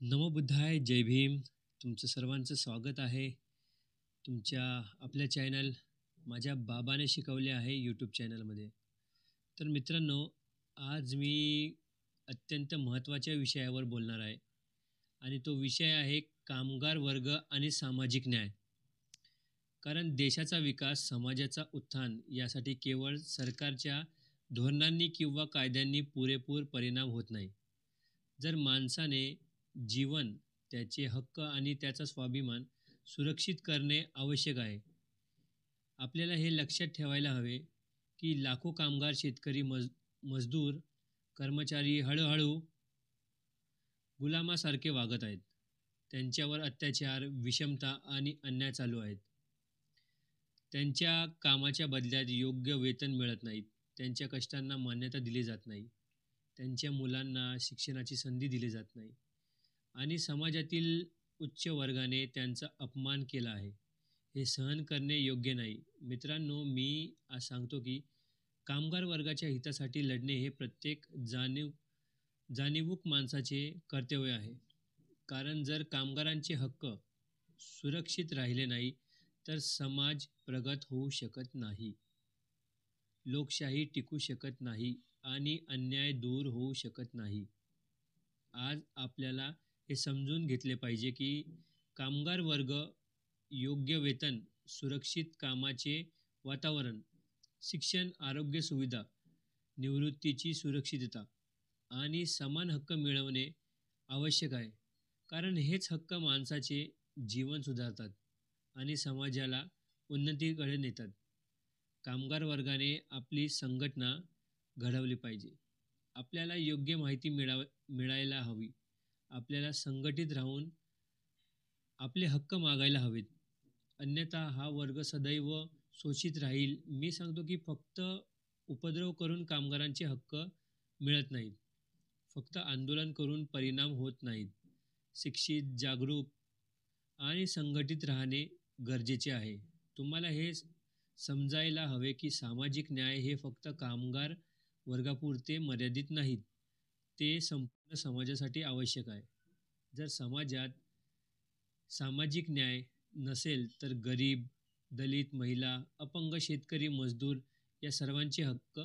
नमो बुद्धाय, जय भीम. तुमचं सर्वांचं स्वागत आहे तुमच्या आपल्या चॅनल माझ्या बाबाने शिकवले आहे यूट्यूब चॅनलमध्ये. तर मित्रांनो, आज मी अत्यंत महत्त्वाच्या विषयावर बोलणार आहे आणि तो विषय आहे कामगार वर्ग आणि सामाजिक न्याय. कारण देशाचा विकास, समाजाचा उत्थान यासाठी केवळ सरकारच्या धोरणांनी किंवा कायद्यांनी पुरेपूर परिणाम होत नाही. जर माणसाने जीवन, त्याचे हक्क आणि त्याचा स्वाभिमान सुरक्षित करणे आवश्यक आहे. आपल्याला हे लक्षात ठेवायला हवे की लाखो कामगार, शेतकरी, मजदूर, कर्मचारी हळूहळू गुलामासारखे वागत आहेत. त्यांच्यावर अत्याचार, विषमता आणि अन्याय चालू आहेत. त्यांच्या कामाच्या बदल्यात योग्य वेतन मिळत नाहीत. त्यांच्या कष्टांना मान्यता दिली जात नाही. त्यांच्या मुलांना शिक्षणाची संधी दिली जात नाही आणि समाजातील उच्च वर्गाने त्यांचा अपमान केला आहे. हे सहन करणे योग्य नाही. मित्रांनो, मी आज सांगतो की कामगार वर्गाच्या हितासाठी लढणे हे प्रत्येक जाणीवूक माणसाचे कर्तव्य आहे. कारण जर कामगारांचे हक्क सुरक्षित राहिले नाही तर समाज प्रगत होऊ शकत नाही, लोकशाही टिकू शकत नाही आणि अन्याय दूर होऊ शकत नाही. आज आपल्याला हे समजून घेतले पाहिजे की कामगार वर्ग योग्य वेतन, सुरक्षित कामाचे वातावरण, शिक्षण, आरोग्य सुविधा, निवृत्तीची सुरक्षितता आणि समान हक्क मिळवणे आवश्यक आहे. कारण हेच हक्क माणसाचे जीवन सुधारतात आणि समाजाला उन्नतीकडे नेतात. कामगार वर्गाने आपली संघटना घडवली पाहिजे. आपल्याला योग्य माहिती मिळायला हवी. आपल्याला संघटित राहून आपले हक्क मागायला हवेत. अन्यथा हा वर्ग सदैव शोषित राहील. मी सांगतो की फक्त उपद्रव करून कामगारांचे हक्क मिळत नाहीत. फक्त आंदोलन करून परिणाम होत नाहीत. शिक्षित, जागरूक आणि संघटित राहणे गरजेचे आहे. तुम्हाला हे समजायला हवे की सामाजिक न्याय हे फक्त कामगार वर्गापुरते मर्यादित नाहीत. ते संपूर्ण समाजासाठी आवश्यक आहे. जर समाजात सामाजिक न्याय नसेल तर गरीब, दलित, महिला, अपंग, शेतकरी, मजदूर या सर्वांचे हक्क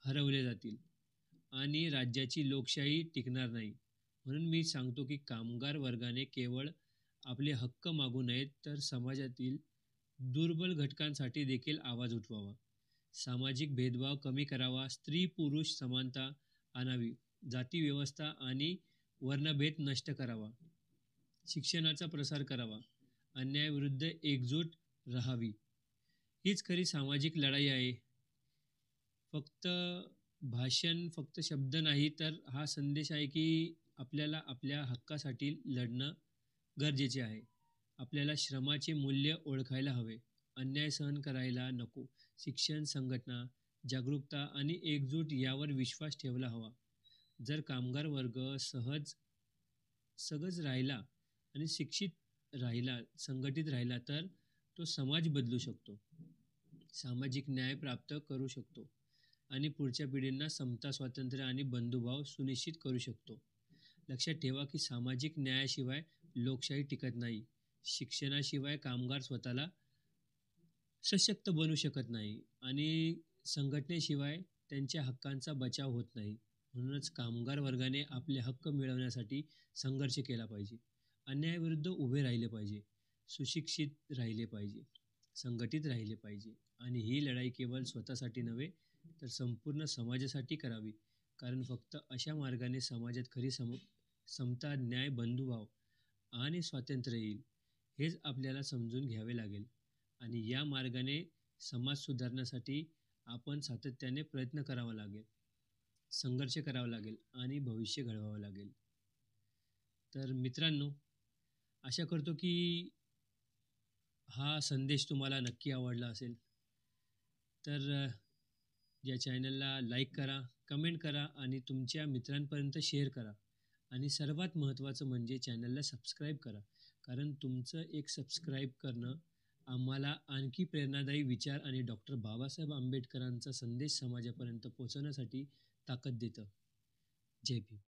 हरवले जातील आणि राज्याची लोकशाही टिकणार नाही. म्हणून मी सांगतो की कामगार वर्गाने केवळ आपले हक्क मागू नयेत तर समाजातील दुर्बल घटकांसाठी देखील आवाज उठवावा. सामाजिक भेदभाव कमी करावा. स्त्री पुरुष समानता आणावी. जाती व्यवस्था आणि वर्णभेद नष्ट करावा. शिक्षणाचा प्रसार करावा. अन्यायाविरुद्ध एकजूट राहावी. हीच खरी सामाजिक लढाई आहे. फक्त भाषण, फक्त शब्द नाही, तर हा संदेश आहे की आपल्याला आपल्या हक्कासाठी लढणं गरजेचे आहे. आपल्याला श्रमाचे मूल्य ओळखायला हवे. अन्याय सहन करायला नको. शिक्षण, संघटना, जागरूकता आणि एकजूट यावर विश्वास ठेवला हवा. जर कामगार वर्ग सगज राहिला आणि शिक्षित राहिला, संघटित राहिला तर तो समाज बदलू शकतो, सामाजिक न्याय प्राप्त करू शकतो आणि पुढच्या पिढींना समता, स्वातंत्र्य आणि बंधुभाव सुनिश्चित करू शकतो. लक्षात ठेवा की सामाजिक न्यायाशिवाय लोकशाही टिकत नाही. शिक्षणाशिवाय कामगार स्वतःला सशक्त बनू शकत नाही आणि संघटनेशिवाय त्यांच्या हक्कांचा बचाव होत नाही. म्हणूनच कामगार वर्गाने आपले हक्क मिळवण्यासाठी संघर्ष केला पाहिजे. अन्यायाविरुद्ध उभे राहिले पाहिजे. सुशिक्षित राहिले पाहिजे. संघटित राहिले पाहिजे आणि ही लढाई केवळ स्वतःसाठी नव्हे तर संपूर्ण समाजासाठी करावी. कारण फक्त अशा मार्गाने समाजात खरी समता, न्याय, बंधुभाव आणि स्वातंत्र्य येईल. हेच आपल्याला समजून घ्यावे लागेल आणि या मार्गाने समाज सुधारण्यासाठी आपण सातत्याने प्रयत्न करावा लागेल, संघर्ष करावा लागेल आणि भविष्य घडवावं लागेल. तर मित्रांनो, आशा करतो की हा संदेश तुम्हाला नक्की आवडला असेल. तर या चॅनलला लाईक करा, कमेंट करा आणि तुमच्या मित्रांपर्यंत शेअर करा आणि सर्वात महत्त्वाचं म्हणजे चॅनलला सबस्क्राईब करा. कारण तुमचं एक सबस्क्राईब करणं आम्हाला आणखी प्रेरणादायी विचार आणि डॉक्टर बाबासाहेब आंबेडकरांचा संदेश समाजापर्यंत पोहोचवण्यासाठी ताकद देतं. जय भीम.